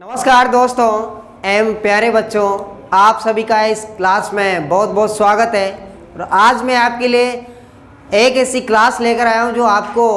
नमस्कार दोस्तों एवं प्यारे बच्चों, आप सभी का इस क्लास में बहुत बहुत स्वागत है। और आज मैं आपके लिए एक ऐसी क्लास लेकर आया हूं जो आपको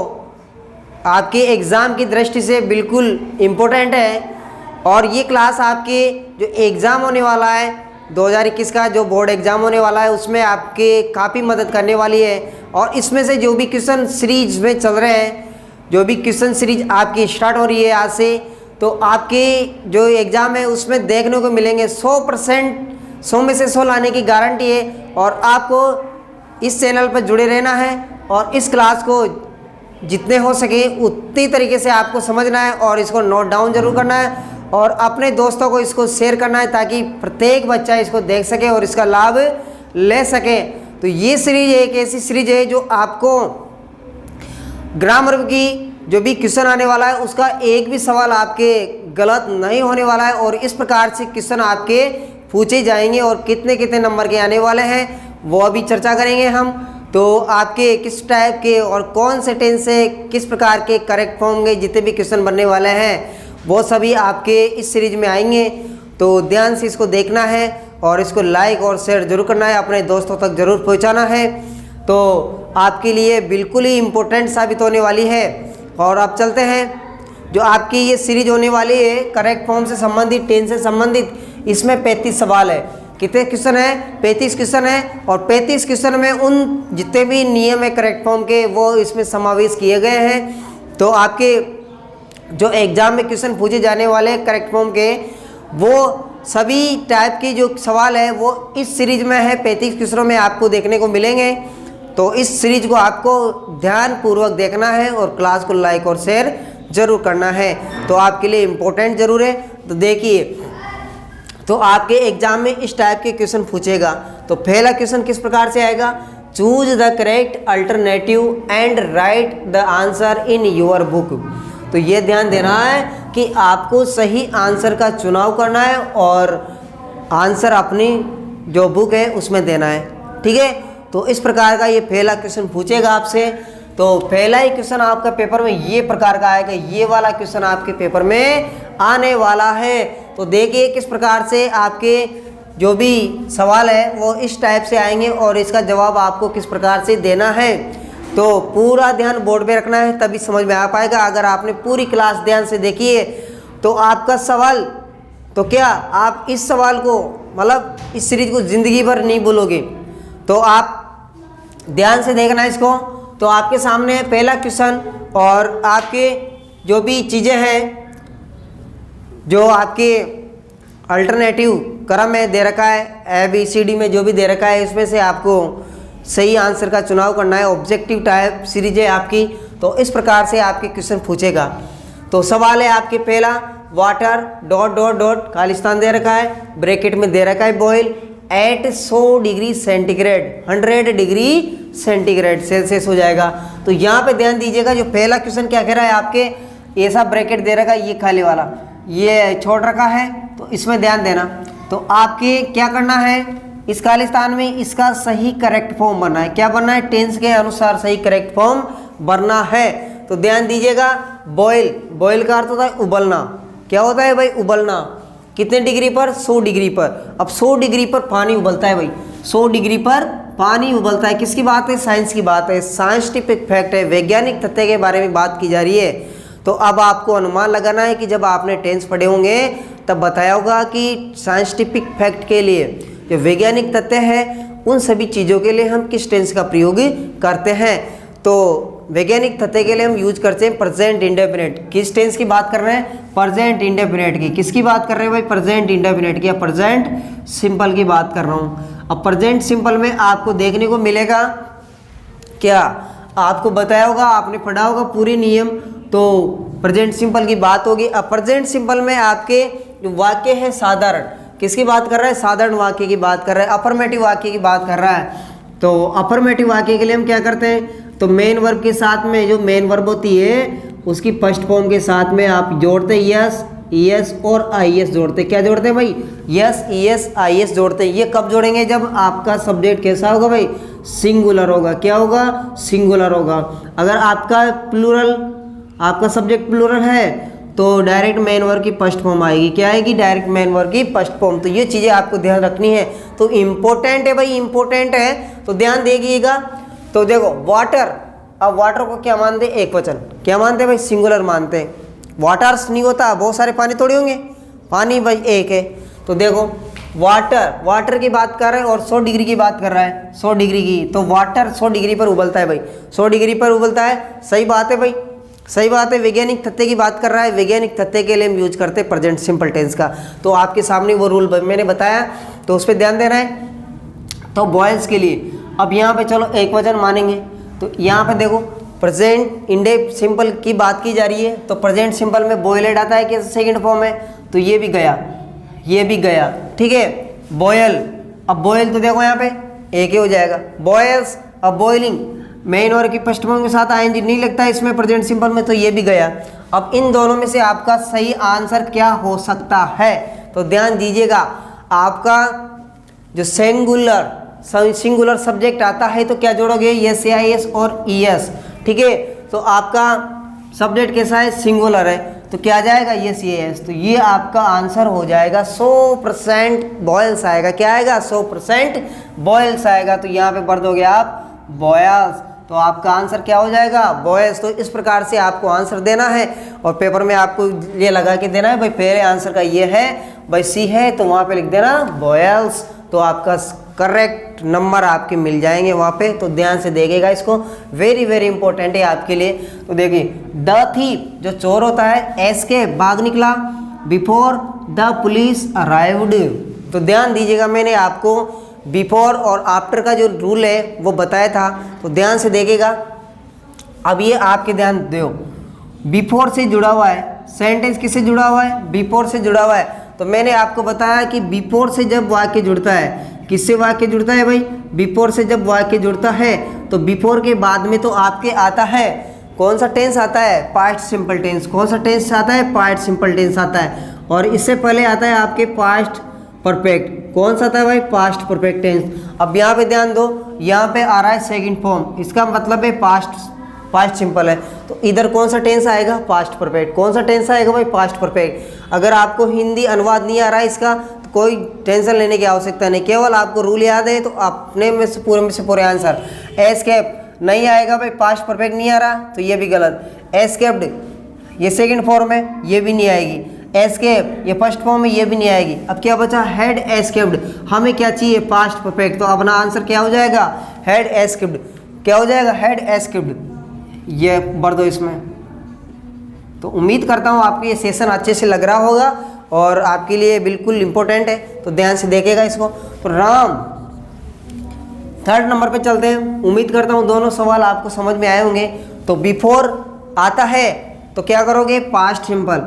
आपके एग्ज़ाम की दृष्टि से बिल्कुल इम्पोर्टेंट है। और ये क्लास आपके जो एग्ज़ाम होने वाला है 2021 का जो बोर्ड एग्ज़ाम होने वाला है उसमें आपके काफ़ी मदद करने वाली है। और इसमें से जो भी क्वेश्चन सीरीज में चल रहे हैं, जो भी क्वेश्चन सीरीज आपकी स्टार्ट हो रही है आज से, तो आपके जो एग्ज़ाम है उसमें देखने को मिलेंगे 100% 100 में से 100 लाने की गारंटी है। और आपको इस चैनल पर जुड़े रहना है और इस क्लास को जितने हो सके उतनी तरीके से आपको समझना है और इसको नोट डाउन जरूर करना है और अपने दोस्तों को इसको शेयर करना है ताकि प्रत्येक बच्चा इसको देख सके और इसका लाभ ले सके। तो ये सीरीज एक ऐसी सीरीज है जो आपको ग्रामर की जो भी क्वेश्चन आने वाला है उसका एक भी सवाल आपके गलत नहीं होने वाला है और इस प्रकार से क्वेश्चन आपके पूछे जाएंगे और कितने कितने नंबर के आने वाले हैं वो अभी चर्चा करेंगे हम। तो आपके किस टाइप के और कौन से टेंस से किस प्रकार के करेक्ट फॉर्म के जितने भी क्वेश्चन बनने वाले हैं वो सभी आपके इस सीरीज में आएंगे। तो ध्यान से इसको देखना है और इसको लाइक और शेयर जरूर करना है, अपने दोस्तों तक जरूर पहुँचाना है। तो आपके लिए बिल्कुल ही इम्पोर्टेंट साबित होने वाली है। और अब चलते हैं, जो आपकी ये सीरीज होने वाली है करेक्ट फॉर्म से संबंधित, टेंस से संबंधित, इसमें 35 सवाल है। कितने क्वेश्चन है? 35 क्वेश्चन है। और 35 क्वेश्चन में उन जितने भी नियम है करेक्ट फॉर्म के वो इसमें समावेश किए गए हैं। तो आपके जो एग्जाम में क्वेश्चन पूछे जाने वाले करेक्ट फॉर्म के वो सभी टाइप के जो सवाल है वो इस सीरीज में है, 35 क्वेश्चनों में आपको देखने को मिलेंगे। तो इस सीरीज को आपको ध्यानपूर्वक देखना है और क्लास को लाइक और शेयर जरूर करना है। तो आपके लिए इम्पोर्टेंट जरूर है। तो देखिए, तो आपके एग्जाम में इस टाइप के क्वेश्चन पूछेगा। तो पहला क्वेश्चन किस प्रकार से आएगा? Choose the correct alternative and right the answer in your book. तो ये ध्यान देना है कि आपको सही आंसर का चुनाव करना है और आंसर अपनी जो बुक है उसमें देना है। ठीक है, तो इस प्रकार का ये पहला क्वेश्चन पूछेगा आपसे। तो पहला ही क्वेश्चन आपका पेपर में ये प्रकार का आएगा, ये वाला क्वेश्चन आपके पेपर में आने वाला है। तो देखिए किस प्रकार से आपके जो भी सवाल है वो इस टाइप से आएंगे और इसका जवाब आपको किस प्रकार से देना है। तो पूरा ध्यान बोर्ड पे रखना है तभी समझ में आ पाएगा। अगर आपने पूरी क्लास ध्यान से देखी है तो आपका सवाल, तो क्या आप इस सवाल को मतलब इस सीरीज को ज़िंदगी भर नहीं भूलोगे। तो आप ध्यान से देखना इसको। तो आपके सामने है पहला क्वेश्चन और आपके जो भी चीज़ें हैं जो आपके अल्टरनेटिव क्रम में दे रखा है, ABCD में जो भी दे रखा है इसमें से आपको सही आंसर का चुनाव करना है। ऑब्जेक्टिव टाइप सीरीज है आपकी। तो इस प्रकार से आपके क्वेश्चन पूछेगा। तो सवाल है आपके पहला, वाटर डॉट डॉट डॉट खालिस्तान दे रखा है, ब्रैकेट में दे रखा है boil at 100 degree centigrade, 100 degree centigrade Celsius हो जाएगा। तो यहाँ पे ध्यान दीजिएगा, जो पहला क्वेश्चन क्या कह रहा है आपके ऐसा ब्रैकेट दे रखा है, ये खाली वाला ये छोड़ रखा है, तो इसमें ध्यान देना। तो आपके क्या करना है, इस खालिस्तान में इसका सही करेक्ट फॉर्म बनना है। क्या बनना है? टेंस के अनुसार सही करेक्ट फॉर्म बनना है। तो ध्यान दीजिएगा, बॉयल, बॉयल का अर्थ होता है उबलना। क्या होता है भाई? उबलना। कितने डिग्री पर? 100 डिग्री पर। अब 100 डिग्री पर पानी उबलता है भाई, 100 डिग्री पर पानी उबलता है। किसकी बात है? साइंस की बात है, साइंटिफिक फैक्ट है, वैज्ञानिक तथ्य के बारे में बात की जा रही है। तो अब आपको अनुमान लगाना है कि जब आपने टेंस पढ़े होंगे तब बताया होगा कि साइंटिफिक फैक्ट के लिए जो वैज्ञानिक तथ्य है उन सभी चीज़ों के लिए हम किस टेंस का प्रयोग करते हैं। तो वैज्ञानिक तथ्य के लिए हम यूज करते हैं प्रेजेंट इंडेफिनिट। किस टेंस की बात कर रहे हैं? प्रेजेंट इंडेफिनिट की। किसकी बात कर रहे हैं भाई? प्रेजेंट इंडेफिनिट की या प्रेजेंट सिंपल की बात कर रहा हूँ। अब प्रेजेंट सिंपल में आपको देखने को मिलेगा क्या, आपको बताया होगा, आपने पढ़ा होगा पूरी नियम। तो प्रेजेंट सिंपल की बात होगी। अब प्रेजेंट सिंपल में आपके जो वाक्य है साधारण, किसकी बात कर रहा है? साधारण वाक्य की बात कर रहा है, अफर्मेटिव वाक्य की बात कर रहा है। तो अफर्मेटिव वाक्य के लिए हम क्या करते हैं? तो मेन वर्ब के साथ में जो मेन वर्ब होती है उसकी फर्स्ट फॉर्म के साथ में आप जोड़ते हैं यस, ईएस और आईएस जोड़ते हैं। क्या जोड़ते हैं भाई? यस, ईएस, आईएस जोड़ते हैं। ये कब जोड़ेंगे? जब आपका सब्जेक्ट कैसा होगा भाई? सिंगुलर होगा। क्या होगा? सिंगुलर होगा। अगर आपका प्लूरल, आपका सब्जेक्ट प्लूरल है तो डायरेक्ट मेन वर्ब की फर्स्ट फॉर्म आएगी। क्या आएगी? डायरेक्ट मेन वर्ब की फर्स्ट फॉर्म। तो ये चीज़ें आपको ध्यान रखनी है। तो इम्पोर्टेंट है भाई, इम्पोर्टेंट है, तो ध्यान देखिएगा। तो देखो वाटर, अब वाटर को क्या मानते हैं? एक वचन। क्या मानते हैं भाई? सिंगुलर मानते हैं। वाटर्स नहीं होता, बहुत सारे पानी थोड़े होंगे, पानी भाई एक है। तो देखो वाटर, वाटर की बात कर रहे हैं और 100 डिग्री की बात कर रहा है, 100 डिग्री की। तो वाटर 100 डिग्री पर उबलता है भाई, 100 डिग्री पर उबलता है। सही बात है भाई, सही बात है। वैज्ञानिक तथ्य की बात कर रहा है, वैज्ञानिक तथ्य के लिए हम यूज करते हैं प्रेजेंट सिंपल टेंस का। तो आपके सामने वो रूल मैंने बताया, तो उस पर ध्यान देना है। तो बॉयल्स के लिए अब यहाँ पे चलो एक वचन मानेंगे। तो यहाँ पे देखो प्रेजेंट इंडेफ सिंपल की बात की जा रही है, तो प्रेजेंट सिंपल में बॉयलेड आता है कि सेकंड फॉर्म है, तो ये भी गया, ये भी गया, ठीक है। बॉयल, अब बॉयल तो देखो यहाँ पे एक ही हो जाएगा, बॉयल्स। अब बॉइलिंग मेन और की फर्स्ट फॉर्म के साथ आएंगे, नहीं लगता है इसमें प्रेजेंट सिंपल में, तो ये भी गया। अब इन दोनों में से आपका सही आंसर क्या हो सकता है? तो ध्यान दीजिएगा, आपका जो सिंगुलर सब्जेक्ट आता है तो क्या जोड़ोगे? एस या एस और ईएस, ठीक है। तो आपका सब्जेक्ट कैसा है? सिंगुलर है, तो क्या जाएगा? एस या एस। तो ये आपका आंसर हो जाएगा 100% बॉयल्स आएगा। क्या आएगा? 100% बॉयल्स आएगा। तो यहाँ पे भर दोगे आप बॉयल्स, तो आपका आंसर क्या हो जाएगा? बॉयल्स। तो इस प्रकार से आपको आंसर देना है और पेपर में आपको ये लगा के देना है भाई पहले आंसर का ये है, भाई सी है, तो वहाँ पे लिख देना बॉयल्स। तो आपका करेक्ट नंबर आपके मिल जाएंगे वहाँ पे। तो ध्यान से देखिएगा इसको, वेरी वेरी इंपॉर्टेंट है आपके लिए। तो देखिए द थीफ, जो चोर होता है, एस्केप भाग निकला, बिफोर द पुलिस अराइव्ड। तो ध्यान दीजिएगा, मैंने आपको बिफोर और आफ्टर का जो रूल है वो बताया था, तो ध्यान से देखिएगा। अब ये आपके ध्यान दो, बिफोर से जुड़ा हुआ है, सेंटेंस किससे जुड़ा हुआ है? बिफोर से जुड़ा हुआ है। तो मैंने आपको बताया कि बिफोर से जब वाक्य जुड़ता है, किससे वाक्य जुड़ता है भाई? बिफोर से जब वाक्य जुड़ता है, तो बिफोर के बाद में तो आपके आता है कौन सा टेंस आता है? Past simple tense. कौन सा टेंस आता है? पास्ट सिंपल टेंस आता है। और इससे पहले आता है आपके पास्ट परफेक्ट। कौन सा आता है भाई? Past perfect tense. अब यहाँ पे ध्यान दो, यहाँ पे आ रहा है सेकंड फॉर्म, इसका मतलब है पास्ट सिंपल है। तो इधर कौन सा टेंस आएगा? Past perfect. कौन सा टेंस आएगा भाई? Past perfect. अगर आपको हिंदी अनुवाद नहीं आ रहा है इसका, तो कोई टेंशन लेने की आवश्यकता नहीं, केवल आपको रूल याद है तो अपने में से पूरे आंसर। एस्केप नहीं आएगा भाई, पास्ट परफेक्ट नहीं आ रहा, तो ये भी गलत। एस्केप्ड ये सेकंड फॉर्म है, ये भी नहीं आएगी। एस्केप ये फर्स्ट फॉर्म है, ये भी नहीं आएगी। अब क्या बचा? Head escaped. हमें क्या चाहिए? Past perfect. तो अपना आंसर क्या हो जाएगा? Head escaped. क्या हो जाएगा? Head escaped. ये भर दो इसमें। तो उम्मीद करता हूँ आपको ये सेशन अच्छे से लग रहा होगा और आपके लिए बिल्कुल इम्पोर्टेंट है, तो ध्यान से देखेगा इसको। तो राम, थर्ड नंबर पे चलते हैं। उम्मीद करता हूँ दोनों सवाल आपको समझ में आए होंगे। तो बिफोर आता है तो क्या करोगे? Past simple.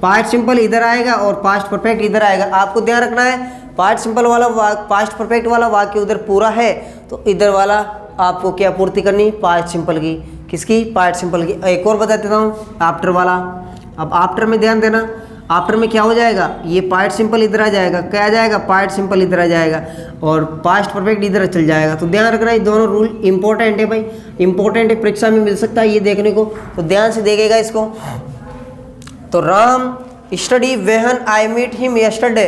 पास्ट सिंपल इधर आएगा और पास्ट परफेक्ट इधर आएगा। आपको ध्यान रखना है, पास्ट सिंपल वाला पास्ट परफेक्ट वाला वाक्य उधर पूरा है, तो इधर वाला आपको क्या पूर्ति करनी? पास्ट सिंपल की। किसकी? पास्ट सिंपल की। एक और बता देता हूँ, आफ्टर वाला। अब आफ्टर में ध्यान देना, आफ्टर में क्या हो जाएगा? ये पास्ट सिंपल इधर आ जाएगा। क्या आ जाएगा? पास्ट सिंपल इधर आ जाएगा और पास्ट परफेक्ट इधर चल जाएगा। तो ध्यान रखना, ये दोनों रूल इंपॉर्टेंट है भाई, इंपॉर्टेंट है, परीक्षा में मिल सकता है ये देखने को। तो ध्यान से देखेगा इसको। तो Ram study when I meet him yesterday.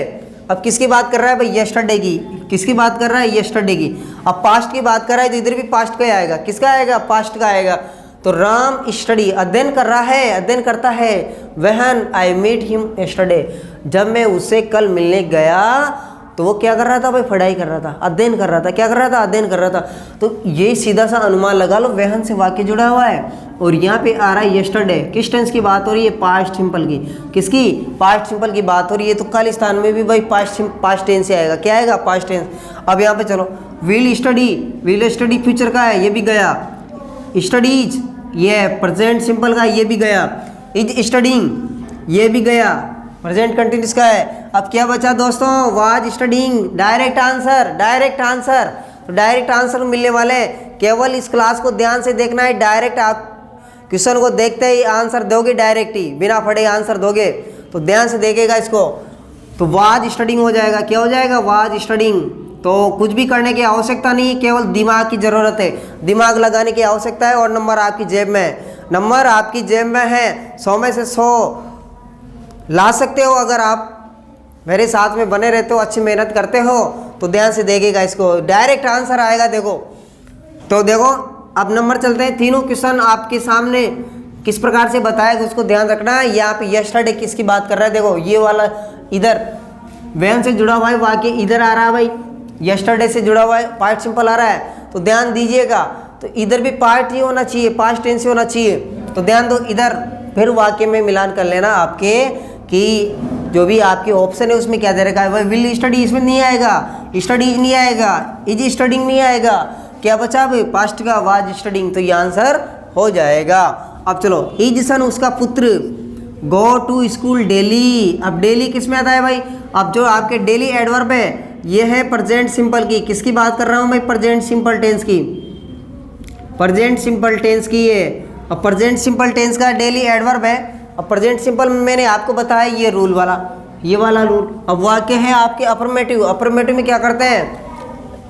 अब किसकी बात कर रहा है भाई? यस्टरडे की। किसकी बात कर रहा है? यस्टरडे की। अब पास्ट की बात कर रहा है तो इधर भी पास्ट का आएगा। किसका आएगा? पास्ट का आएगा। तो राम स्टडी अध्ययन कर रहा है, अध्ययन करता है। When I meet him yesterday, जब मैं उससे कल मिलने गया तो वो क्या कर रहा था भाई? पढ़ाई कर रहा था, अध्ययन कर रहा था। क्या कर रहा था? अध्ययन कर रहा था। तो ये सीधा सा अनुमान लगा लो, व्हेन से वाक्य जुड़ा हुआ है और यहाँ पे आ रहा है यस्टरडे। किस टेंस की बात हो रही है? पास्ट सिंपल की। किसकी? पास्ट सिंपल की बात हो रही है। तो खालिस्तान में भी भाई पास्ट टेंस से आएगा। क्या आएगा? Past tense. अब यहाँ पे चलो, विल स्टडी फ्यूचर का है, ये भी गया। स्टडीज ये प्रेजेंट सिंपल का, ये भी गया। इज स्टडीइंग, ये भी गया, प्रेजेंट कंटिन्यूस का है। अब क्या बचा दोस्तों? Was studying. Direct answer, direct answer. तो डायरेक्ट आंसर मिलने वाले हैं। केवल इस क्लास को ध्यान से देखना है, डायरेक्ट आप क्वेश्चन को देखते ही आंसर दोगे, डायरेक्ट ही बिना पढ़े आंसर दोगे। तो ध्यान से देखेगा इसको। तो वाज स्टडीइंग हो जाएगा। क्या हो जाएगा? Was studying. तो कुछ भी करने की आवश्यकता नहीं, केवल दिमाग की ज़रूरत है, दिमाग लगाने की आवश्यकता है। और नंबर आपकी जेब में है, नंबर आपकी जेब में है। 100 में से 100 ला सकते हो अगर आप मेरे साथ में बने रहते हो, अच्छी मेहनत करते हो तो ध्यान से देखिएगा, इसको डायरेक्ट आंसर आएगा। देखो तो देखो अब नंबर चलते हैं, तीनों क्वेश्चन आपके सामने किस प्रकार से बताएगा उसको ध्यान रखना है। यहाँ पे यस्टरडे किसकी बात कर रहा है, देखो ये वाला इधर वैन से जुड़ा हुआ है, वाक्य इधर आ रहा है भाई, यस्टरडे से जुड़ा हुआ है, पास्ट सिंपल आ रहा है, तो ध्यान दीजिएगा। तो इधर भी पार्ट ही होना चाहिए, पास्ट टेंस होना चाहिए, तो ध्यान दो इधर। फिर वाक्य में मिलान कर लेना आपके कि जो भी आपके ऑप्शन है उसमें क्या दे रखा है, वह विल स्टडी इसमें नहीं आएगा, स्टडीज नहीं आएगा, इज स्टडिंग नहीं आएगा, क्या बचा भाई पास्ट का वाज स्टडिंग, तो ये आंसर हो जाएगा। अब चलो हिज सन उसका पुत्र गो टू स्कूल डेली, अब डेली किस में आता है भाई, अब जो आपके डेली एडवर्ब है ये है प्रेजेंट सिंपल की, किसकी बात कर रहा हूँ भाई, प्रेजेंट सिंपल टेंस की, प्रेजेंट सिंपल टेंस की है। अब प्रेजेंट सिंपल टेंस का डेली एडवर्ब है। अब प्रेजेंट सिंपल में मैंने आपको बताया ये रूल वाला, ये वाला रूल। अब वाक्य है आपके अफर्मेटिव, अफर्मेटिव में क्या करते हैं,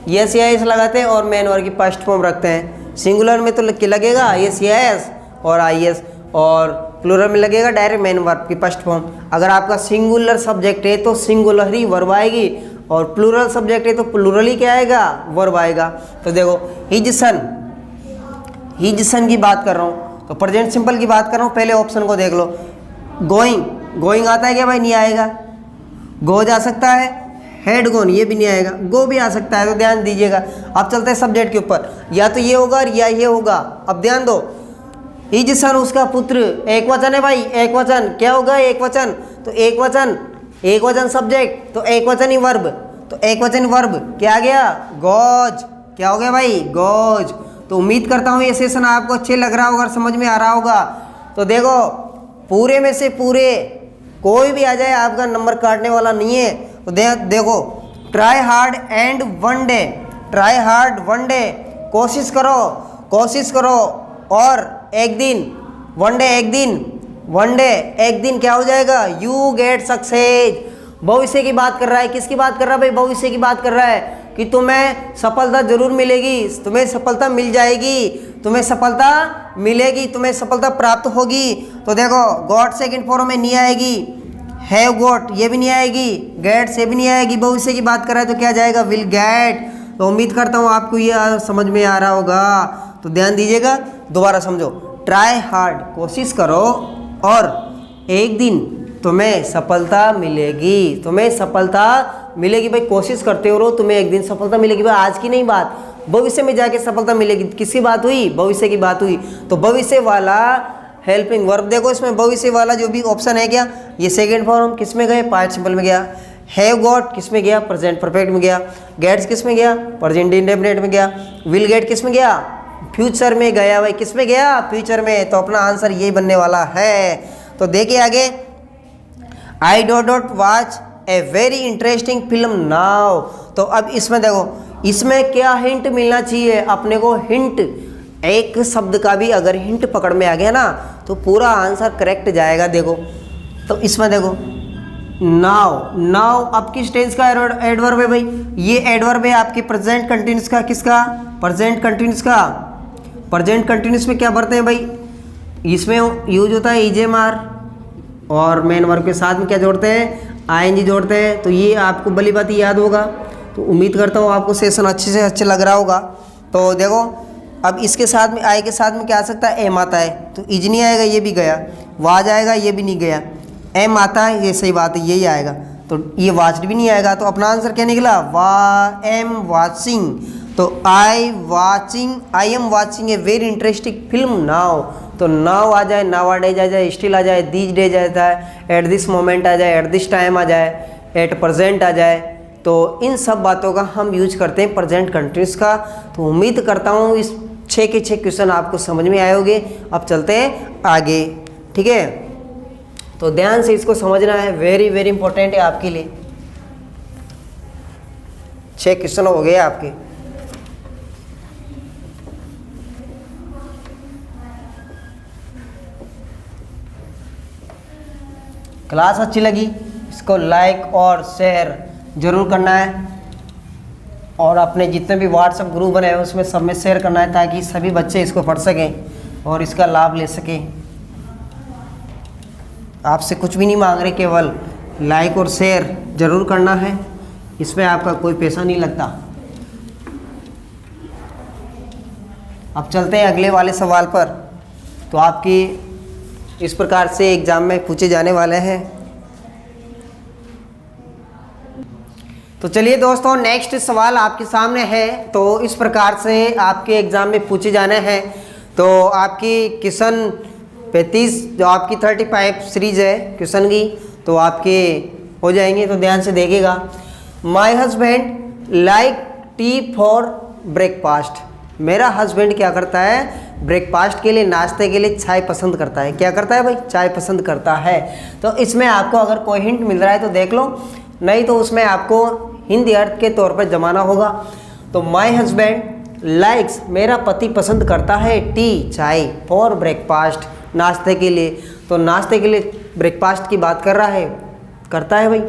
यस या एस लगाते हैं और मेन वर्ब की फर्स्ट फॉर्म रखते हैं। सिंगुलर में तो लगेगा यस या एस और आई एस, और प्लूरल में लगेगा डायरेक्ट मेन वर्ब की फर्स्ट फॉर्म। अगर आपका सिंगुलर सब्जेक्ट है तो सिंगुलर ही वर्ब आएगी, और प्लूरल सब्जेक्ट है तो प्लूरल ही क्या आएगा, वर्ब आएगा। तो देखो हिज सन की बात कर रहा हूँ, तो प्रेजेंट सिंपल की बात कर रहा हूँ। पहले ऑप्शन को देख लो, गोइंग, गोइंग आता है क्या भाई, नहीं आएगा, गो जा सकता है, हेड गोन ये भी नहीं आएगा, गो भी आ सकता है, तो ध्यान दीजिएगा। अब चलते हैं सब्जेक्ट के ऊपर, या तो ये होगा या ये होगा। अब ध्यान दो, हिज सन उसका पुत्र, एक वचन है भाई, एक वचन क्या होगा, एक वचन, तो एक वचन, एक वचन सब्जेक्ट, तो एक वचन ही वर्ब, तो एक वचन वर्ब क्या आ गया, गोज, क्या हो गया भाई, गोज। तो उम्मीद करता हूँ ये सेशन आपको अच्छे लग रहा होगा, समझ में आ रहा होगा। तो देखो पूरे में से पूरे कोई भी आ जाए आपका नंबर काटने वाला नहीं है। तो देखो try hard and one day, try hard one day, कोशिश करो, कोशिश करो, और एक दिन, वन डे एक दिन, वन डे एक दिन क्या हो जाएगा, यू गेट सक्सेस। भविष्य की बात कर रहा है, किसकी बात कर रहा है भाई, भविष्य की बात कर रहा है कि तुम्हें सफलता जरूर मिलेगी, तुम्हें सफलता मिल जाएगी, तुम्हें सफलता मिलेगी, तुम्हें सफलता प्राप्त होगी। तो देखो गॉट सेकंड फॉर्म में नहीं आएगी, हैव गॉट ये भी नहीं आएगी, गेट से भी नहीं आएगी, भविष्य की बात कर रहा है तो क्या जाएगा, विल गेट। तो उम्मीद करता हूँ आपको ये समझ में आ रहा होगा। तो ध्यान दीजिएगा, दोबारा समझो, ट्राई हार्ड कोशिश करो, और एक दिन तुम्हें सफलता मिलेगी, तुम्हें सफलता मिलेगी भाई, कोशिश करते हो तुम्हें एक दिन सफलता मिलेगी भाई, आज की नहीं बात, भविष्य में जाके सफलता मिलेगी। किसकी बात हुई, भविष्य की बात हुई। तो भविष्य वाला हेल्पिंग वर्ब, देखो इसमें भविष्य वाला जो भी ऑप्शन है क्या, ये सेकंड फॉर्म किस में गए, पास्ट सिंपल में गया, हैव गॉट किस में गया, प्रेजेंट परफेक्ट में गया, गेट्स किस में गया, प्रेजेंट इंडेफिनिट में गया, विल गेट किस में गया, फ्यूचर में गया भाई, किस में गया, फ्यूचर में। तो अपना आंसर यही बनने वाला है। तो देखिए आगे, I don't watch a very interesting film now. तो अब इसमें देखो, इसमें क्या हिंट मिलना चाहिए अपने को, हिंट, एक शब्द का भी अगर हिंट पकड़ में आ गया ना तो पूरा आंसर करेक्ट जाएगा। देखो तो इसमें देखो नाउ, नाउ अब किस टेंस का एडवर्ब है भाई, ये एडवर्ब है आपके प्रेजेंट कंटिन्यूस का, किसका, प्रेजेंट कंटिन्यूस का। प्रेजेंट कंटिन्यूस में क्या भरते हैं भाई, इसमें यूज होता है इजेमार, और मेन वर्ब के साथ में क्या जोड़ते हैं, आईएनजी जोड़ते हैं। तो ये आपको भली बात याद होगा। तो उम्मीद करता हूँ आपको सेशन अच्छे से अच्छे लग रहा होगा। तो देखो अब इसके साथ में आई के साथ में क्या आ सकता है, एम आता है, तो इज नहीं आएगा, ये भी गया, वाज आएगा, ये भी नहीं गया, एम आता है, ये सही बात है, यही आएगा, तो ये वाच्ड भी नहीं आएगा। तो अपना आंसर क्या निकला, एम वाचिंग। तो I am watching a very interesting film now. तो नाउ आ जाए, नावा डेज आ जाए, स्टिल आ जाए, दीज डेज आ जाए, एट दिस मोमेंट आ जाए, एट दिस टाइम आ जाए, एट प्रेजेंट आ जाए। तो इन सब बातों का हम यूज करते हैं प्रेजेंट कंटिन्यूस का। तो उम्मीद करता हूँ इस 6 के 6 क्वेश्चन आपको समझ में आए होंगे। अब चलते हैं आगे, ठीक है। तो ध्यान से इसको समझना है, वेरी वेरी इंपॉर्टेंट है आपके लिए। 6 क्वेश्चन हो गए आपके। क्लास अच्छी लगी, इसको लाइक और शेयर जरूर करना है, और अपने जितने भी व्हाट्सएप ग्रुप बने हैं उसमें सब में शेयर करना है, ताकि सभी बच्चे इसको पढ़ सकें और इसका लाभ ले सकें। आपसे कुछ भी नहीं मांग रहे, केवल लाइक और शेयर ज़रूर करना है, इसमें आपका कोई पैसा नहीं लगता। अब चलते हैं अगले वाले सवाल पर। तो आपकी इस प्रकार से एग्ज़ाम में पूछे जाने वाले हैं। तो चलिए दोस्तों, नेक्स्ट सवाल आपके सामने है। तो इस प्रकार से आपके एग्ज़ाम में पूछे जाने हैं। तो आपकी क्वेश्चन 35 जो आपकी 35 सीरीज है क्वेश्चन की, तो आपके हो जाएंगे। तो ध्यान से देखिएगा। My husband like T for breakfast. मेरा हस्बैंड क्या करता है, ब्रेकफास्ट के लिए, नाश्ते के लिए चाय पसंद करता है। क्या करता है भाई, चाय पसंद करता है। तो इसमें आपको अगर कोई हिंट मिल रहा है तो देख लो, नहीं तो उसमें आपको हिंदी अर्थ के तौर पर जमाना होगा। तो माई हस्बैंड लाइक्स, मेरा पति पसंद करता है, टी चाय, फॉर ब्रेकफास्ट नाश्ते के लिए। तो नाश्ते के लिए ब्रेकफास्ट की बात कर रहा है, करता है भाई,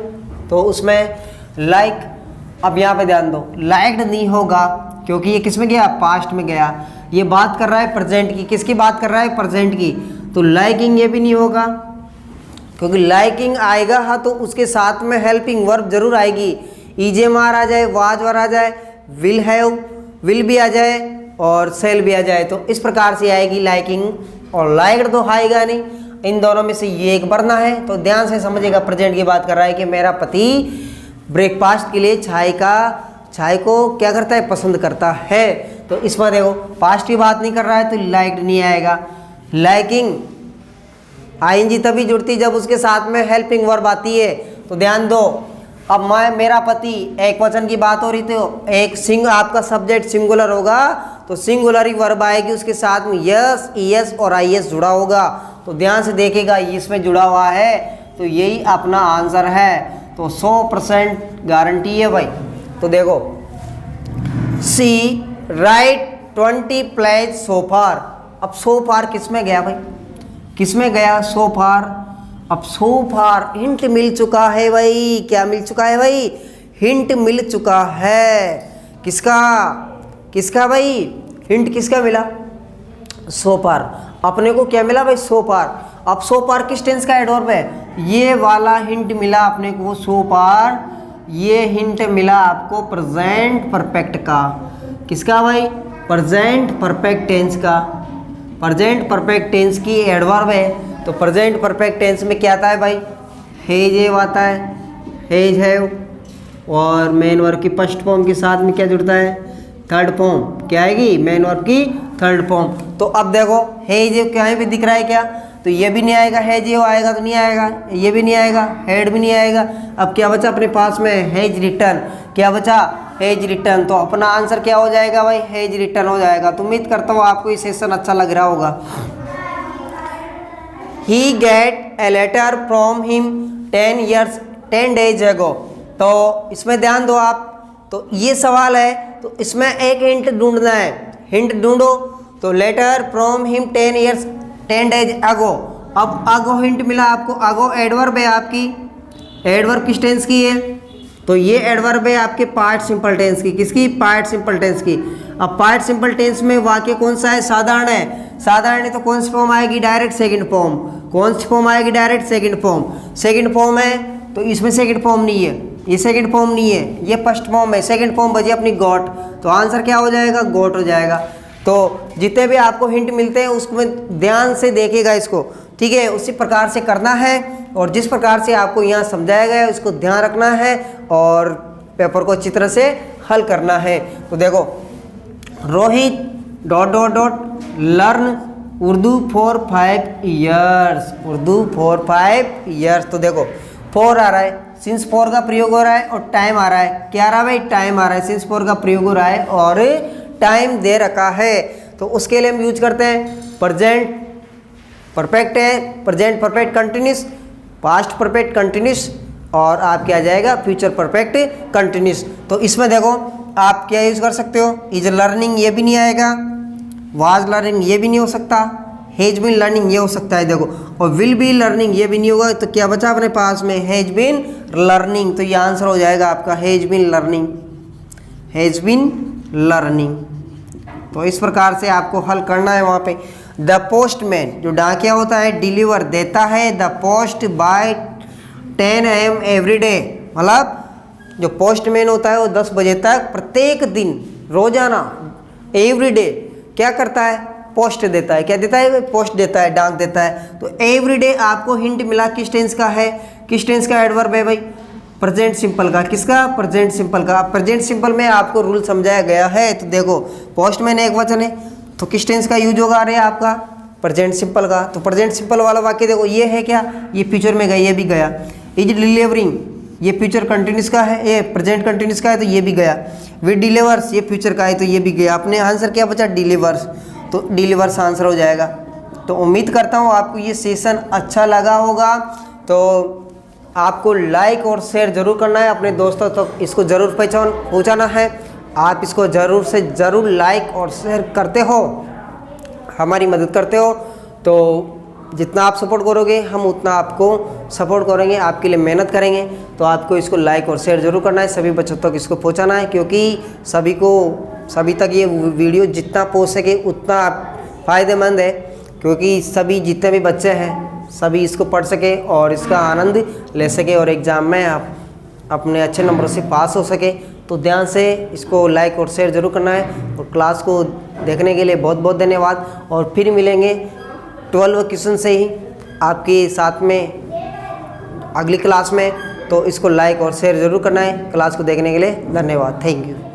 तो उसमें लाइक। अब यहाँ पे ध्यान दो, लाइक्ड नहीं होगा क्योंकि ये किस में गया, पास्ट में गया। ये बात कर रहा है प्रेजेंट की। किसकी बात कर रहा है, प्रेजेंट की। तो लाइकिंग ये भी नहीं होगा क्योंकि लाइकिंग आएगा हाँ तो उसके साथ में हेल्पिंग वर्ब जरूर आएगी। ईजेमार आ जाए, वाज वर आ जाए, विल हैव, विल भी आ जाए और सेल भी आ जाए, तो इस प्रकार से आएगी लाइकिंग। और लाइक्ड तो आएगा नहीं, इन दोनों में से ये एक बढ़ना है। तो ध्यान से समझिएगा, प्रेजेंट की बात कर रहा है कि मेरा पति ब्रेकफास्ट के लिए चाय को क्या करता है, पसंद करता है। तो इसमें देखो पास्ट की बात नहीं कर रहा है तो लाइक्ड नहीं आएगा। लाइकिंग आईएनजी तभी जुड़ती जब उसके साथ में हेल्पिंग वर्ब आती है। तो ध्यान दो, अब मेरा पति एक वचन की बात हो रही, तो एक आपका सब्जेक्ट सिंगुलर होगा तो सिंगुलर ही वर्ब आएगी, उसके साथ में यस, ईएस और आईएस जुड़ा होगा। तो ध्यान से देखेगा, इसमें जुड़ा हुआ है तो यही अपना आंसर है। तो 100% गारंटी है भाई। तो देखो, सी राइट 20 प्लेज सो फार। अब सो फार किस में गया भाई, किस में गया, सो फार। अब सो फार हिंट मिल चुका है भाई। क्या मिल चुका है भाई, हिंट मिल चुका है। किसका, किसका भाई, हिंट किसका मिला, सो फार। अपने को क्या मिला भाई, सो फार। अब सो फार किस टेंस का एडवर्ब है, ये वाला हिंट मिला अपने को, सो फार। ये हिंट मिला आपको प्रेजेंट परफेक्ट का। किसका भाई, प्रेजेंट परफेक्ट टेंस का। प्रेजेंट परफेक्ट टेंस की एडवर्ब है। तो प्रेजेंट परफेक्ट टेंस में क्या आता है भाई, हैज हैव आता है, हैज हैव। और मेन वर्ब की फर्स्ट फॉर्म के साथ में क्या जुड़ता है, थर्ड फॉर्म। क्या आएगी, मेन वर्ब की थर्ड फॉर्म। तो अब देखो हैज हैव कहीं भी दिख रहा है क्या, तो ये भी नहीं आएगा, हैज हैव आएगा तो नहीं आएगा, ये भी नहीं आएगा, हैड भी नहीं आएगा। अब क्या बचा अपने पास में, हैज रिटर्न। क्या बचा, हैज रिटर्न। तो अपना आंसर क्या हो जाएगा भाई, हैज रिटर्न हो जाएगा। तो उम्मीद करता हूँ आपको ये सेशन अच्छा लग रहा होगा। He get a letter from him 10 days ago। तो इसमें ध्यान दो आप, तो ये सवाल है तो इसमें एक हिंट ढूंढना है, हिंट ढूंढो। तो letter from him 10 days ago। अब ago हिंट मिला आपको, ago एडवर्ब है आपकी, एडवर्ब किस टेंस की है, तो ये एडवर्ब है आपके पार्ट सिंपल टेंस की। किसकी, पार्ट सिंपल टेंस की। अब पार्ट सिंपल टेंस में वाक्य कौन सा है, साधारण है। साधारण है तो कौन सी फॉर्म आएगी, डायरेक्ट सेकंड फॉर्म। कौन सी फॉर्म आएगी, direct second form. Second form है तो इसमें सेकंड फॉर्म नहीं है, ये सेकंड फॉर्म नहीं है, ये फर्स्ट फॉर्म है। सेकंड फॉर्म बची अपनी गॉट। तो आंसर क्या हो जाएगा, गॉट हो जाएगा। तो जितने भी आपको हिंट मिलते हैं उसमें ध्यान से देखिएगा इसको, ठीक है, उसी प्रकार से करना है। और जिस प्रकार से आपको यहाँ समझाया गया है उसको ध्यान रखना है और पेपर को अच्छी तरह से हल करना है। तो देखो, Rohit ... learn Urdu for 5 years। Urdu for 5 years। तो देखो 4 आ रहा है, सिंस 4 का प्रयोग हो रहा है और टाइम आ रहा है। क्या आ रहा है भाई, टाइम आ रहा है। सिंस 4 का प्रयोग हो रहा है और टाइम दे रखा है, तो उसके लिए हम यूज करते हैं प्रेजेंट परफेक्ट है, present perfect continuous, past perfect continuous और आप क्या जाएगा, फ्यूचर परफेक्ट कंटिन्यूस। तो इसमें देखो आप क्या यूज कर सकते हो, इज लर्निंग ये भी नहीं आएगा, वाज लर्निंग ये भी नहीं हो सकता, हैज बीन लर्निंग ये हो सकता है देखो, और विल बी लर्निंग ये भी नहीं होगा। तो क्या बचा अपने पास में, हैज बीन लर्निंग। तो ये आंसर हो जाएगा आपका has been learning, has been learning. तो इस प्रकार से आपको हल करना है वहाँ पे। द पोस्टमैन, जो डाकिया होता है, डिलीवर देता है the post by 10 AM every day, मतलब जो पोस्टमैन होता है वो 10 बजे तक प्रत्येक दिन, रोजाना, एवरी डे क्या करता है, पोस्ट देता है। क्या देता है? पोस्ट देता है, डाक देता है। तो एवरी डे आपको हिंट मिला किस टेंस का है, किस टेंस का एडवर्ब है भाई, प्रेजेंट सिंपल का। किसका? प्रेजेंट सिंपल का। प्रेजेंट सिंपल में आपको रूल समझाया गया है। तो देखो पोस्टमैन एक वचन है, तो किस टेंस का यूज होगा, अरे आपका प्रेजेंट सिंपल का। तो प्रेजेंट सिंपल वाला वाक्य देखो, ये है क्या, ये फ्यूचर में गया, ये भी गया। इज डिलीवरिंग, ये फ्यूचर कंटिन्यूस का है, ये प्रेजेंट कंटिन्यूस का है, तो ये भी गया। वी डिलीवर्स, ये फ्यूचर का है, तो ये भी गया। अपने आंसर क्या बचा, डिलीवर्स, तो डिलीवर्स आंसर हो जाएगा। तो उम्मीद करता हूँ आपको ये सेशन अच्छा लगा होगा। तो आपको लाइक और शेयर जरूर करना है, अपने दोस्तों तक इसको ज़रूर पहुँचाना है। आप इसको ज़रूर से ज़रूर लाइक और शेयर करते हो, हमारी मदद करते हो। तो जितना आप सपोर्ट करोगे हम उतना आपको सपोर्ट करेंगे, आपके लिए मेहनत करेंगे। तो आपको इसको लाइक और शेयर जरूर करना है, सभी बच्चों तक इसको पहुंचाना है, क्योंकि सभी तक ये वीडियो जितना पहुंच सके उतना फ़ायदेमंद है। क्योंकि सभी जितने भी बच्चे हैं सभी इसको पढ़ सके और इसका आनंद ले सके और एग्ज़ाम में आप अपने अच्छे नंबरों से पास हो सके। तो ध्यान से इसको लाइक और शेयर जरूर करना है। और क्लास को देखने के लिए बहुत बहुत धन्यवाद। और फिर मिलेंगे 12 क्वेश्चन से ही आपके साथ में अगली क्लास में। तो इसको लाइक और शेयर जरूर करना है। क्लास को देखने के लिए धन्यवाद। Thank you.